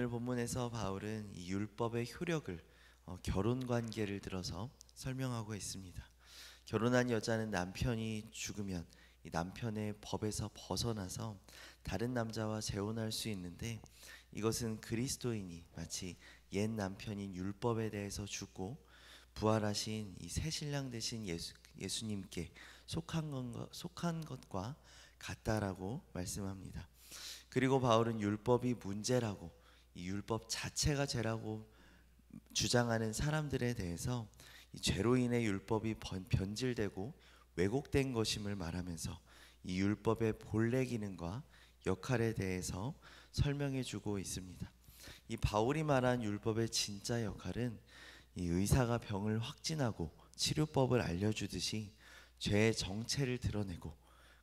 오늘 본문에서 바울은 이 율법의 효력을 결혼 관계를 들어서 설명하고 있습니다. 결혼한 여자는 남편이 죽으면 이 남편의 법에서 벗어나서 다른 남자와 재혼할 수 있는데, 이것은 그리스도인이 마치 옛 남편인 율법에 대해서 죽고 부활하신 이 새 신랑 되신 예수님께 속한 것과 같다라고 말씀합니다. 그리고 바울은 율법이 문제라고, 이 율법 자체가 죄라고 주장하는 사람들에 대해서 이 죄로 인해 율법이 변질되고 왜곡된 것임을 말하면서 이 율법의 본래 기능과 역할에 대해서 설명해 주고 있습니다. 이 바울이 말한 율법의 진짜 역할은 이 의사가 병을 확진하고 치료법을 알려주듯이 죄의 정체를 드러내고,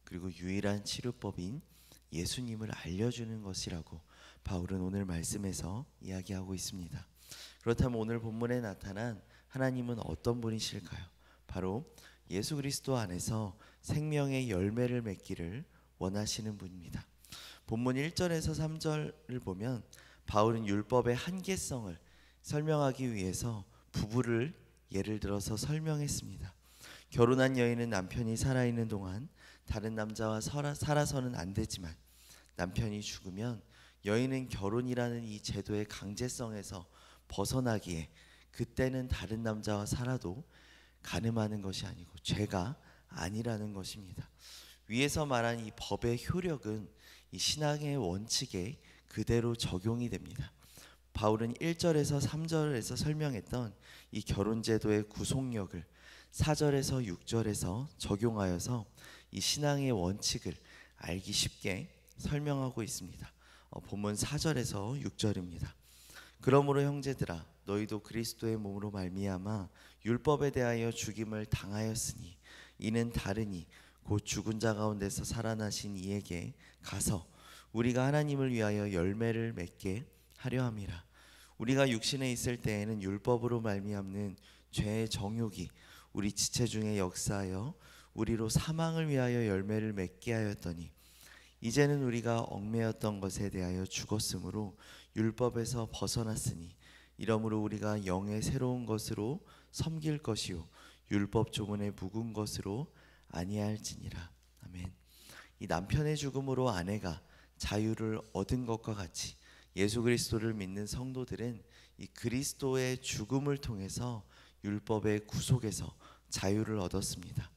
그리고 유일한 치료법인 예수님을 알려주는 것이라고 바울은 오늘 말씀에서 이야기하고 있습니다. 그렇다면 오늘 본문에 나타난 하나님은 어떤 분이실까요? 바로 예수 그리스도 안에서 생명의 열매를 맺기를 원하시는 분입니다. 본문 1절에서 3절을 보면 바울은 율법의 한계성을 설명하기 위해서 부부를 예를 들어서 설명했습니다. 결혼한 여인은 남편이 살아있는 동안 다른 남자와 살아서는 안 되지만, 남편이 죽으면 여인은 결혼이라는 이 제도의 강제성에서 벗어나기에 그때는 다른 남자와 살아도 간음하는 것이 아니고 죄가 아니라는 것입니다. 위에서 말한 이 법의 효력은 이 신앙의 원칙에 그대로 적용이 됩니다. 바울은 1절에서 3절에서 설명했던 이 결혼제도의 구속력을 4절에서 6절에서 적용하여서 이 신앙의 원칙을 알기 쉽게 설명하고 있습니다. 본문 4절에서 6절입니다. 그러므로 형제들아, 너희도 그리스도의 몸으로 말미암아 율법에 대하여 죽임을 당하였으니 이는 다르니 곧 죽은 자 가운데서 살아나신 이에게 가서 우리가 하나님을 위하여 열매를 맺게 하려 함이라. 우리가 육신에 있을 때에는 율법으로 말미암는 죄의 정욕이 우리 지체 중에 역사하여 우리로 사망을 위하여 열매를 맺게 하였더니, 이제는 우리가 얽매였던 것에 대하여 죽었으므로 율법에서 벗어났으니 이러므로 우리가 영의 새로운 것으로 섬길 것이요 율법 조문의 묵은 것으로 아니할지니라. 아멘. 이 남편의 죽음으로 아내가 자유를 얻은 것과 같이 예수 그리스도를 믿는 성도들은 이 그리스도의 죽음을 통해서 율법의 구속에서 자유를 얻었습니다.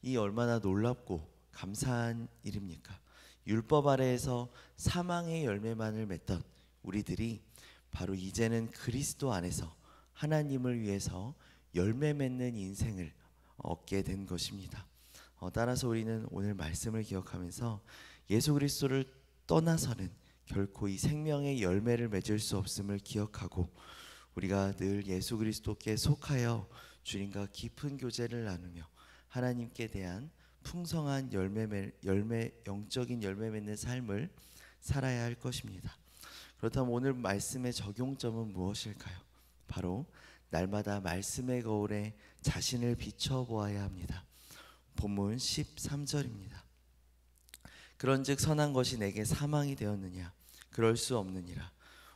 이 얼마나 놀랍고 감사한 일입니까? 율법 아래에서 사망의 열매만을 맺던 우리들이 바로 이제는 그리스도 안에서 하나님을 위해서 열매 맺는 인생을 얻게 된 것입니다. 따라서 우리는 오늘 말씀을 기억하면서 예수 그리스도를 떠나서는 결코 이 생명의 열매를 맺을 수 없음을 기억하고, 우리가 늘 예수 그리스도께 속하여 주님과 깊은 교제를 나누며 하나님께 대한 풍성한 영적인 열매 맺는 삶을 살아야 할 것입니다. 그렇다면 오늘 말씀의 적용점은 무엇일까요? 바로 날마다 말씀의 거울에 자신을 비춰보아야 합니다. 본문 13절입니다. 그런즉 선한 것이 내게 사망이 되었느냐? 그럴 수 없느니라.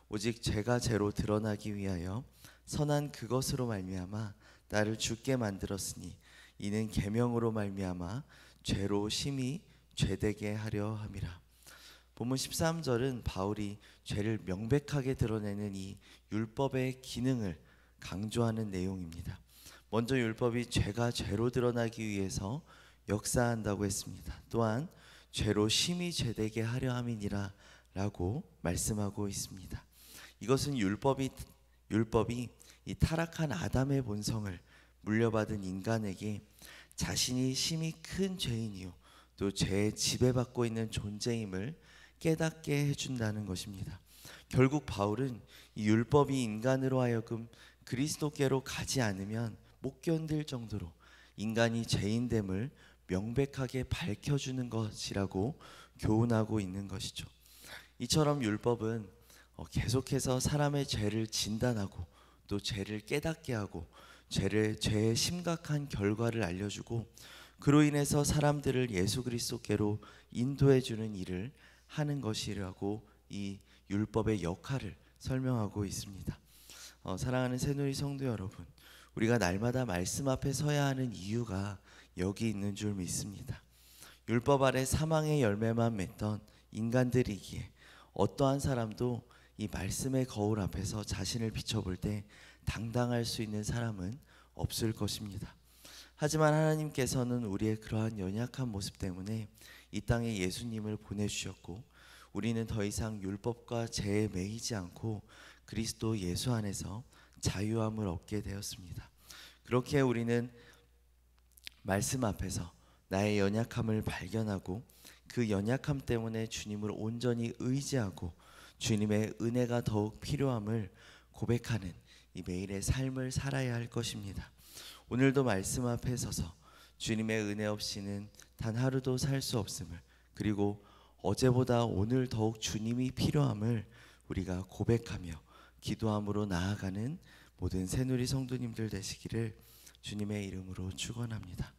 오직 죄가 죄로 드러나기 위하여 선한 그것으로 말미암아 나를 죽게 만들었으니 이는 계명으로 말미암아 죄로 심히 죄되게 하려 함이라. 본문 13절은 바울이 죄를 명백하게 드러내는 이 율법의 기능을 강조하는 내용입니다. 먼저 율법이 죄가 죄로 드러나기 위해서 역사한다고 했습니다. 또한 죄로 심히 죄되게 하려 함이니라 라고 말씀하고 있습니다. 이것은 율법이 이 타락한 아담의 본성을 물려받은 인간에게 자신이 심히 큰 죄인이요 또 죄에 지배받고 있는 존재임을 깨닫게 해준다는 것입니다. 결국 바울은 이 율법이 인간으로 하여금 그리스도께로 가지 않으면 못 견딜 정도로 인간이 죄인됨을 명백하게 밝혀주는 것이라고 교훈하고 있는 것이죠. 이처럼 율법은 계속해서 사람의 죄를 진단하고 또 죄를 깨닫게 하고 죄의 심각한 결과를 알려주고, 그로 인해서 사람들을 예수 그리스도께로 인도해 주는 일을 하는 것이라고 이 율법의 역할을 설명하고 있습니다. 사랑하는 새누리 성도 여러분, 우리가 날마다 말씀 앞에 서야 하는 이유가 여기 있는 줄 믿습니다. 율법 아래 사망의 열매만 맺던 인간들이기에 어떠한 사람도 이 말씀의 거울 앞에서 자신을 비춰볼 때 당당할 수 있는 사람은 없을 것입니다. 하지만 하나님께서는 우리의 그러한 연약한 모습 때문에 이 땅에 예수님을 보내주셨고, 우리는 더 이상 율법과 죄에 매이지 않고 그리스도 예수 안에서 자유함을 얻게 되었습니다. 그렇게 우리는 말씀 앞에서 나의 연약함을 발견하고 그 연약함 때문에 주님을 온전히 의지하고 주님의 은혜가 더욱 필요함을 고백하는 이 매일의 삶을 살아야 할 것입니다. 오늘도 말씀 앞에 서서 주님의 은혜 없이는 단 하루도 살 수 없음을, 그리고 어제보다 오늘 더욱 주님이 필요함을 우리가 고백하며 기도함으로 나아가는 모든 새누리 성도님들 되시기를 주님의 이름으로 축원합니다.